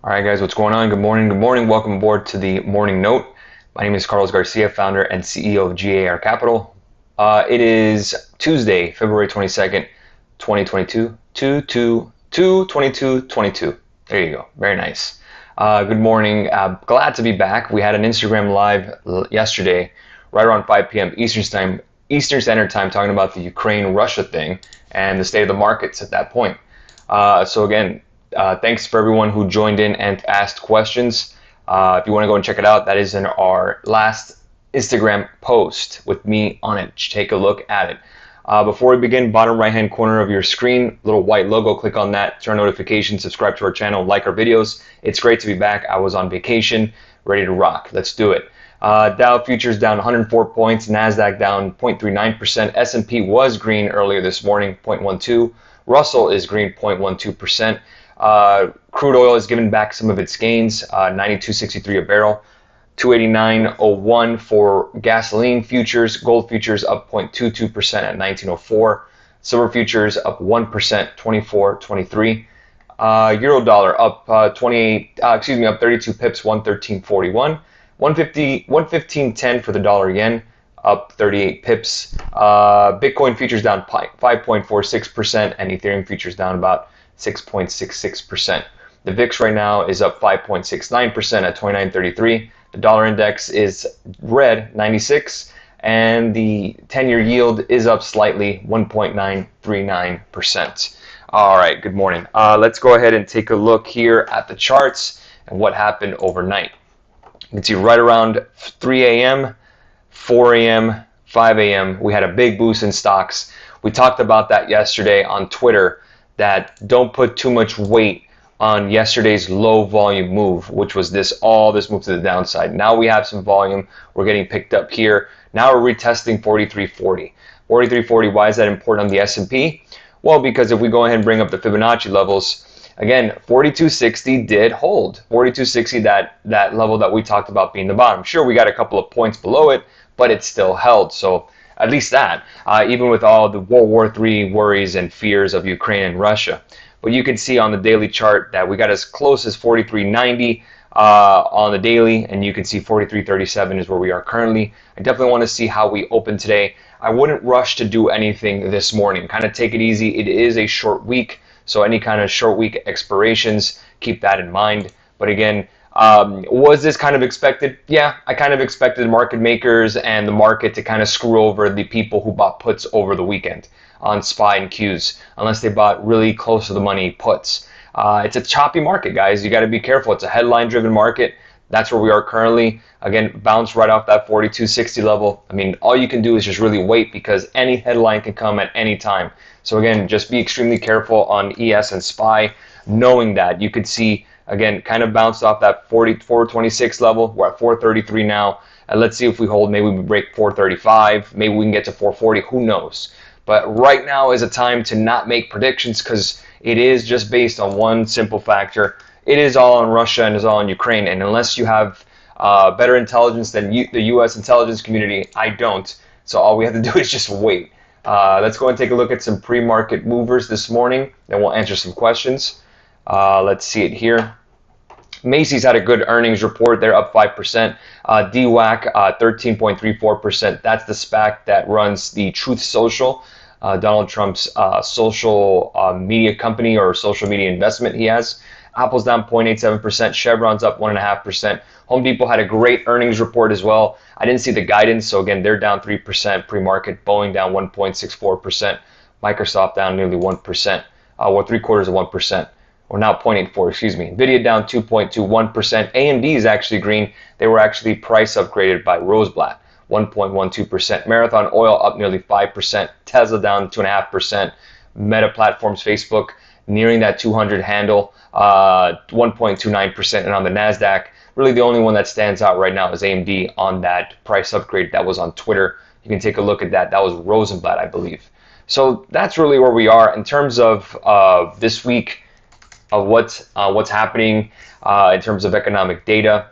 All right, guys, what's going on? Good morning. Good morning. Welcome aboard to the Morning Note. My name is Carlos Garcia, founder and CEO of G.A.R Capital. It is Tuesday, February 22nd, 2022. 22 There you go. Very nice. Good morning. Glad to be back. We had an Instagram live yesterday, right around 5 p.m. Eastern Standard Time, talking about the Ukraine-Russia thing and the state of the markets at that point. So again, thanks for everyone who joined in and asked questions. If you want to go and check it out, that is in our last Instagram post with me on it. Take a look at it. Before we begin, bottom right hand corner of your screen, little white logo, click on that, turn notifications, subscribe to our channel, like our videos. It's great to be back. I was on vacation, ready to rock. Let's do it. Dow futures down 104 points, NASDAQ down 0.39%, S&P was green earlier this morning, 0.12%, Russell is green, 0.12%. Crude oil has given back some of its gains, 92.63 a barrel, 289.01 for gasoline futures. Gold futures up 0.22% at 19.04. Silver futures up 1%, 24.23. Euro dollar up up 32 pips, 113.41. 115.10 for the dollar yen, up 38 pips. Bitcoin futures down 5.46%, and Ethereum futures down about 6.66%. The VIX right now is up 5.69% at 29.33. The dollar index is red, 96, and the 10-year yield is up slightly, 1.939%. All right, good morning. Let's go ahead and take a look here at the charts and what happened overnight. You can see right around 3 a.m., 4 a.m., 5 a.m., we had a big boost in stocks. We talked about that yesterday on Twitter, that don't put too much weight on yesterday's low volume move, which was all this move to the downside. Now we have some volume. We're getting picked up here. Now we're retesting 43.40. 43.40, why is that important on the S&P? Well, because if we go ahead and bring up the Fibonacci levels, again, 42.60 did hold. 42.60, that level that we talked about being the bottom. Sure, we got a couple of points below it, but it still held. So at least that, even with all the World War III worries and fears of Ukraine and Russia. But you can see on the daily chart that we got as close as 43.90 on the daily, and you can see 43.37 is where we are currently. I definitely want to see how we open today. I wouldn't rush to do anything this morning. Kind of take it easy. It is a short week, so any kind of short week expirations, keep that in mind. But again, was this kind of expected? Yeah, I kind of expected market makers and the market to kind of screw over the people who bought puts over the weekend on SPY and Qs, unless they bought really close to the money puts. It's a choppy market, guys. You got to be careful. It's a headline-driven market. That's where we are currently. Again, bounce right off that 42.60 level. I mean, all you can do is just really wait, because any headline can come at any time. So again, just be extremely careful on ES and SPY, knowing that you could see, again, kind of bounced off that 426 level. We're at 433 now. And let's see if we hold. Maybe we break 435. Maybe we can get to 440. Who knows? But right now is a time to not make predictions, because it is just based on one simple factor. It is all on Russia and it's all on Ukraine. And unless you have better intelligence than the U.S. intelligence community, I don't. So all we have to do is just wait. Let's go and take a look at some pre-market movers this morning. Then we'll answer some questions. Let's see it here. Macy's had a good earnings report. They're up 5%. DWAC, 13.34%. That's the SPAC that runs the Truth Social, Donald Trump's social media company or social media investment he has. Apple's down 0.87%. Chevron's up 1.5%. Home Depot had a great earnings report as well. I didn't see the guidance, so again, they're down 3% pre-market. Boeing down 1.64%. Microsoft down nearly 1%, or 0.75%. Or now 0.84, excuse me. Nvidia down 2.21%. AMD is actually green. They were actually price upgraded by Rosenblatt, 1.12%. Marathon Oil up nearly 5%. Tesla down 2.5%. Meta Platforms, Facebook, nearing that 200 handle, 1.29%. And on the NASDAQ, really the only one that stands out right now is AMD on that price upgrade that was on Twitter. You can take a look at that. That was Rosenblatt, I believe. So that's really where we are in terms of this week, of what's happening in terms of economic data.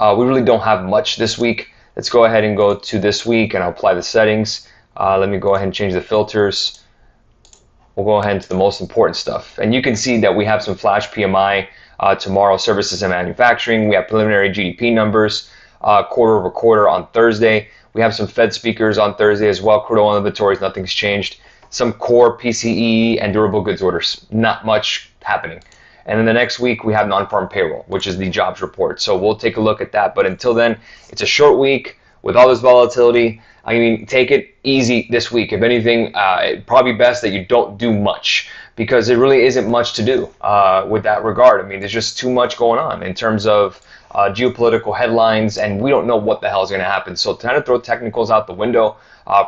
We really don't have much this week. Let's go ahead and go to this week, and I'll apply the settings. Let me go ahead and change the filters. we'll go ahead into the most important stuff. And you can see that we have some flash PMI tomorrow, services and manufacturing. We have preliminary GDP numbers quarter over quarter on Thursday. We have some Fed speakers on Thursday as well. Crude oil inventories, nothing's changed. Some core PCE and durable goods orders, not much happening. And then the next week we have non-farm payroll, which is the jobs report. So we'll take a look at that. But until then, it's a short week with all this volatility. I mean, take it easy this week. If anything, probably best that you don't do much, because there really isn't much to do with that regard. I mean, there's just too much going on in terms of geopolitical headlines, and we don't know what the hell is going to happen. So trying to throw technicals out the window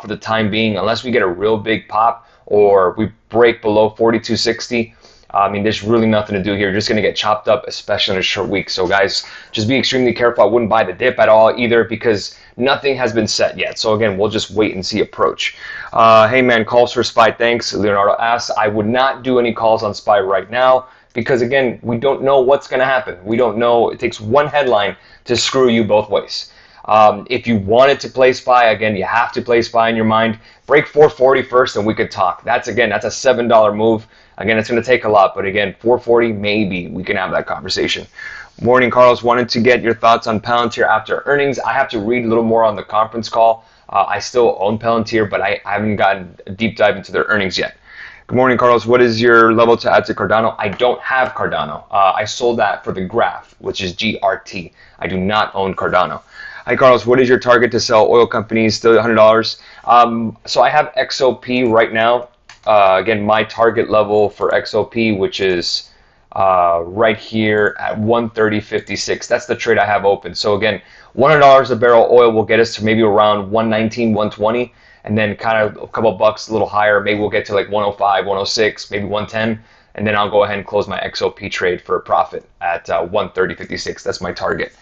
for the time being, unless we get a real big pop or we break below 42.60. I mean, there's really nothing to do here. You're just going to get chopped up, especially in a short week. So guys, just be extremely careful. I wouldn't buy the dip at all either, because nothing has been set yet. So again, we'll just wait and see approach. Hey man, calls for SPY, thanks. Leonardo asks, I would not do any calls on SPY right now, because again, we don't know what's going to happen. We don't know. It takes one headline to screw you both ways. If you wanted to play SPY, again, you have to play SPY in your mind. Break 440 first and we could talk. That's a $7 move. Again, it's going to take a lot, but again, 440, maybe we can have that conversation. Morning, Carlos. Wanted to get your thoughts on Palantir after earnings. I have to read a little more on the conference call. I still own Palantir, but I haven't gotten a deep dive into their earnings yet. Good morning, Carlos. What is your level to add to Cardano? I don't have Cardano. I sold that for the graph, which is GRT. I do not own Cardano. Hi, Carlos. What is your target to sell oil companies? Still $100. So I have XOP right now. Again, my target level for XOP, which is right here at 130.56. That's the trade I have open. So again, $100 a barrel oil will get us to maybe around 119, 120, and then kind of a couple bucks a little higher. Maybe we'll get to like 105, 106, maybe 110, and then I'll go ahead and close my XOP trade for a profit at 130.56. That's my target.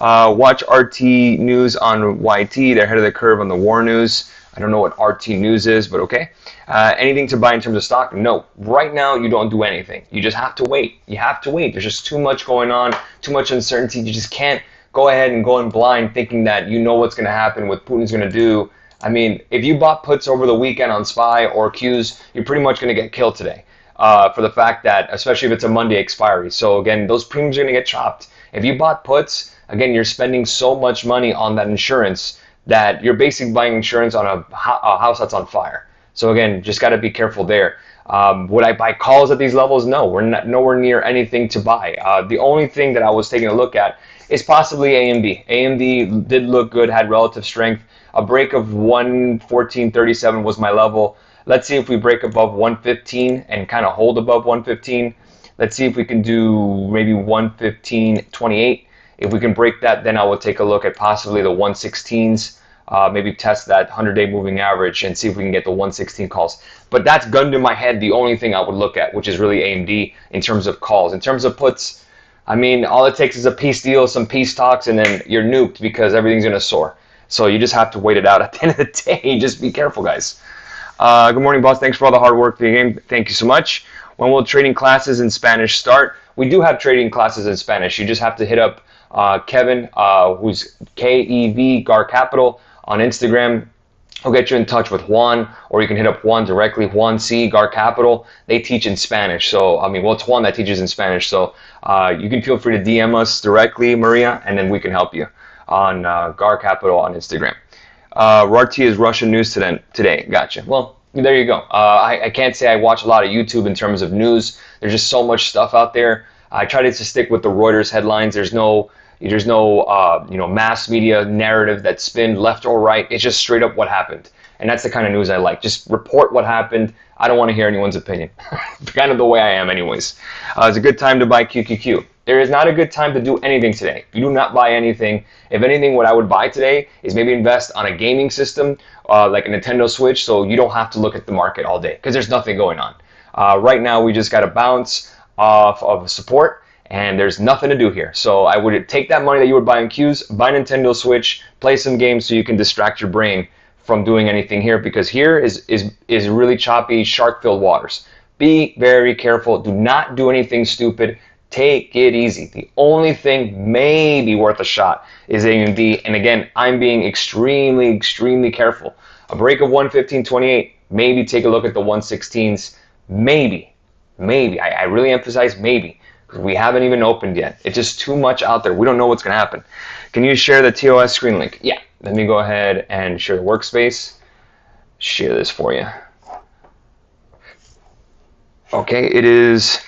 Watch RT News on YT. They're ahead of the curve on the war news. I don't know what RT News is, but okay. Anything to buy in terms of stock? No. Right now, you don't do anything. You just have to wait. You have to wait. There's just too much going on, too much uncertainty. You just can't go ahead and go in blind thinking that you know what's going to happen, what Putin's going to do. I mean, if you bought puts over the weekend on SPY or Qs, you're pretty much going to get killed today for the fact that, especially if it's a Monday expiry. So again, those premiums are going to get chopped. If you bought puts, again, you're spending so much money on that insurance that you're basically buying insurance on a house that's on fire. So again, just got to be careful there. Would I buy calls at these levels? No, we're not nowhere near anything to buy. The only thing that I was taking a look at is possibly AMD. AMD did look good, had relative strength. A break of 114.37 was my level. Let's see if we break above 115 and kind of hold above 115. Let's see if we can do maybe 115.28. If we can break that, then I will take a look at possibly the 116s, maybe test that 100-day moving average and see if we can get the 116 calls. But that's gun to my head, the only thing I would look at, which is really AMD in terms of calls. In terms of puts, I mean, all it takes is a peace deal, some peace talks, and then you're nuked because everything's going to soar. So you just have to wait it out at the end of the day. Just be careful, guys. Good morning, boss. Thanks for all the hard work for the game. Thank you so much. When will trading classes in Spanish start? We do have trading classes in Spanish. You just have to hit up Kevin, who's K-E-V, G.A.R Capital on Instagram. He'll get you in touch with Juan, or you can hit up Juan directly, Juan C, G.A.R Capital. They teach in Spanish. So, I mean, well, it's Juan that teaches in Spanish. So you can feel free to DM us directly, Maria, and then we can help you on G.A.R Capital on Instagram. RT is Russian news today. Gotcha. Well, there you go. I can't say I watch a lot of YouTube in terms of news. There's just so much stuff out there. I try to stick with the Reuters headlines. There's no mass media narrative that's spin left or right. It's just straight up what happened. And that's the kind of news I like. Just report what happened. I don't want to hear anyone's opinion. Kind of the way I am anyways. It's a good time to buy QQQ. There is not a good time to do anything today. You do not buy anything. If anything, what I would buy today is maybe invest on a gaming system like a Nintendo Switch, so you don't have to look at the market all day because there's nothing going on. Right now, we just got to bounce off of support, and there's nothing to do here. So I would take that money that you would buy in Qs, buy Nintendo Switch, play some games so you can distract your brain from doing anything here, because here is really choppy, shark-filled waters. Be very careful. Do not do anything stupid. Take it easy. The only thing maybe worth a shot is AMD, and again, I'm being extremely, extremely careful. A break of 115.28, maybe take a look at the 116s, Maybe, I really emphasize maybe, because we haven't even opened yet. It's just too much out there. We don't know what's going to happen. Can you share the TOS screen link? Yeah. Let me go ahead and share the workspace. Share this for you. Okay, it is.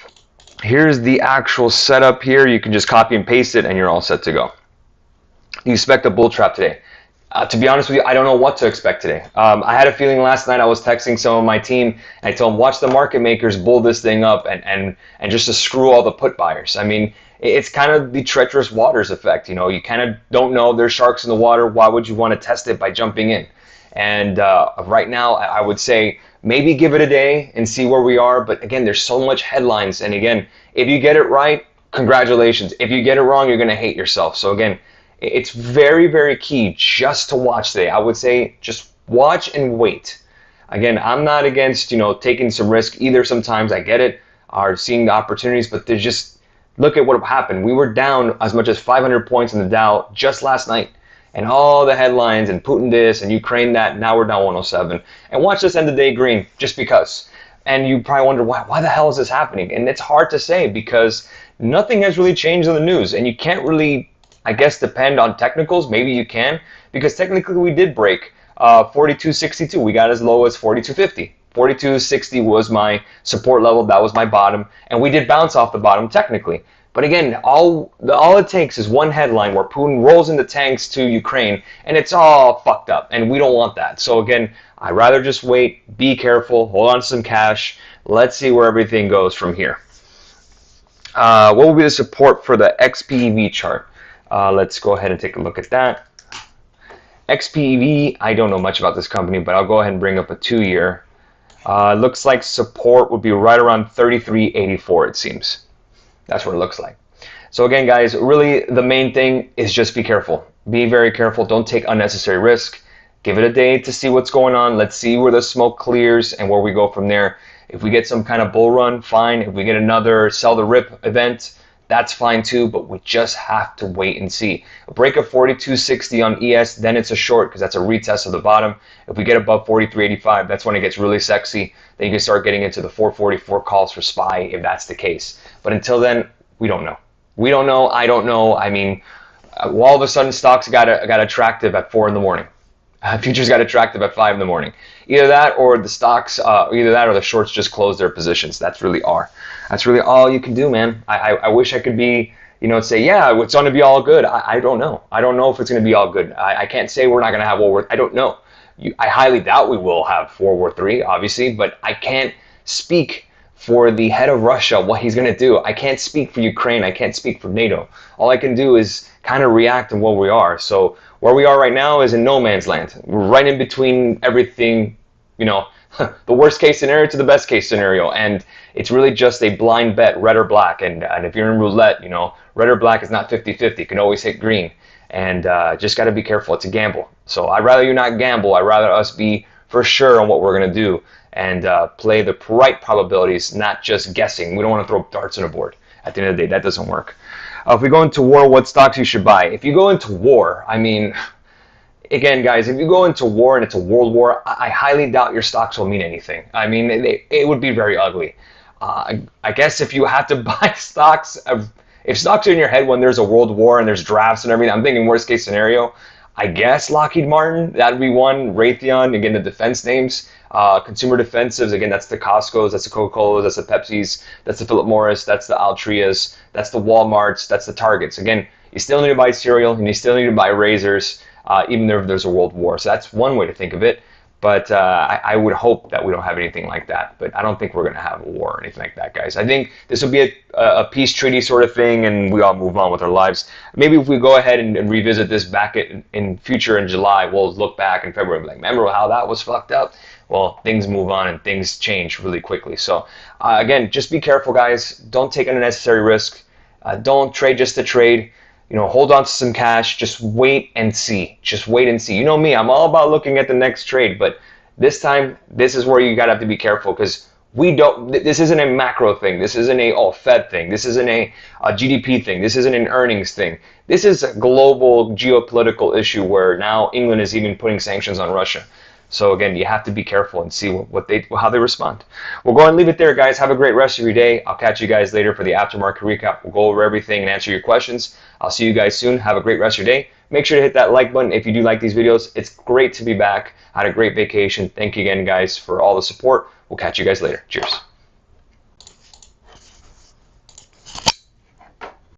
Here's the actual setup here. You can just copy and paste it and you're all set to go. You expect a bull trap today. To be honest with you, I don't know what to expect today. I had a feeling last night. I was texting some of my team and I told them, watch the market makers bull this thing up and just to screw all the put buyers. I mean, it's kind of the treacherous waters effect. You know, you kind of don't know there's sharks in the water. Why would you want to test it by jumping in? And right now, I would say maybe give it a day and see where we are. But again, there's so much headlines. And again, if you get it right, congratulations. If you get it wrong, you're going to hate yourself. So again, it's very, very key just to watch today. I would say just watch and wait. Again, I'm not against, you know, taking some risk either. Sometimes I get it, are seeing the opportunities, but there's just, look at what happened. We were down as much as 500 points in the Dow just last night. And all the headlines and Putin this and Ukraine that, now we're down 107. And watch this end of day green just because. And you probably wonder, why the hell is this happening? And it's hard to say because nothing has really changed in the news. And you can't really, I guess, depend on technicals. Maybe you can, because technically we did break 42.62. We got as low as 42.50. 42.60 was my support level. That was my bottom. And we did bounce off the bottom technically. But again, all it takes is one headline where Putin rolls into tanks to Ukraine, and it's all fucked up, and we don't want that. So again, I'd rather just wait, be careful, hold on to some cash. Let's see where everything goes from here. What will be the support for the Xpev chart? Let's go ahead and take a look at that. Xpev, I don't know much about this company, but I'll go ahead and bring up a 2-year. Looks like support would be right around 33.84, it seems. That's what it looks like. So again, guys, really the main thing is just be careful. Be very careful. Don't take unnecessary risk. Give it a day to see what's going on. Let's see where the smoke clears and where we go from there. If we get some kind of bull run, fine. If we get another sell the rip event, that's fine too, but we just have to wait and see. A break of 42.60 on ES, then it's a short because that's a retest of the bottom. If we get above 43.85, that's when it gets really sexy. Then you can start getting into the 444 calls for SPY if that's the case. But until then, we don't know. We don't know. I don't know. I mean, all of a sudden, stocks got attractive at 4 in the morning. Futures got attractive at 5 in the morning. Either that or the stocks, either that or the shorts just closed their positions. That's really all you can do, man. I wish I could be, you know, say, yeah, it's going to be all good. I don't know. I don't know if it's going to be all good. I can't say we're not going to have World War. I don't know. I highly doubt we will have World War III, obviously, but I can't speak for the head of Russia, what he's going to do. I can't speak for Ukraine. I can't speak for NATO. All I can do is kind of react to where we are. So where we are right now is in no man's land. We're right in between everything, you know, the worst case scenario to the best case scenario. And it's really just a blind bet, red or black. And if you're in roulette, you know, red or black is not 50-50. You can always hit green. And just got to be careful. It's a gamble. So I'd rather you not gamble. I'd rather us be for sure on what we're going to do and play the right probabilities, not just guessing. We don't want to throw darts on a board. At the end of the day, that doesn't work. If we go into war, what stocks you should buy? If you go into war, I mean, again, guys, if you go into war and it's a world war, I highly doubt your stocks will mean anything. I mean, it would be very ugly. I guess if you have to buy stocks, if stocks are in your head when there's a world war and there's drafts and everything, I'm thinking worst case scenario, I guess Lockheed Martin, that'd be one. Raytheon, again, the defense names. Consumer defensives, again, that's the Costco's, that's the Coca-Cola's, that's the Pepsi's, that's the Philip Morris, that's the Altria's, that's the Walmart's, that's the Target's. Again, you still need to buy cereal and you still need to buy razors, even if there's a world war. So that's one way to think of it. But I would hope that we don't have anything like that. But I don't think we're going to have a war or anything like that, guys. I think this will be a peace treaty sort of thing, and we all move on with our lives. Maybe if we go ahead and revisit this back in future in July, we'll look back in February and be like, remember how that was fucked up? Well, things move on and things change really quickly. So again, just be careful, guys. Don't take unnecessary risk. Don't trade just to trade. You know, hold on to some cash. Just wait and see. Just wait and see. You know me, I'm all about looking at the next trade, but this time, this is where you gotta have to be careful because this isn't a macro thing. This isn't a Fed thing. This isn't a GDP thing. This isn't an earnings thing. This is a global geopolitical issue where now England is even putting sanctions on Russia. So again, you have to be careful and see how they respond. We'll go ahead and leave it there, guys. Have a great rest of your day. I'll catch you guys later for the aftermarket recap. We'll go over everything and answer your questions. I'll see you guys soon. Have a great rest of your day. Make sure to hit that like button if you do like these videos. It's great to be back. I had a great vacation. Thank you again, guys, for all the support. We'll catch you guys later. Cheers.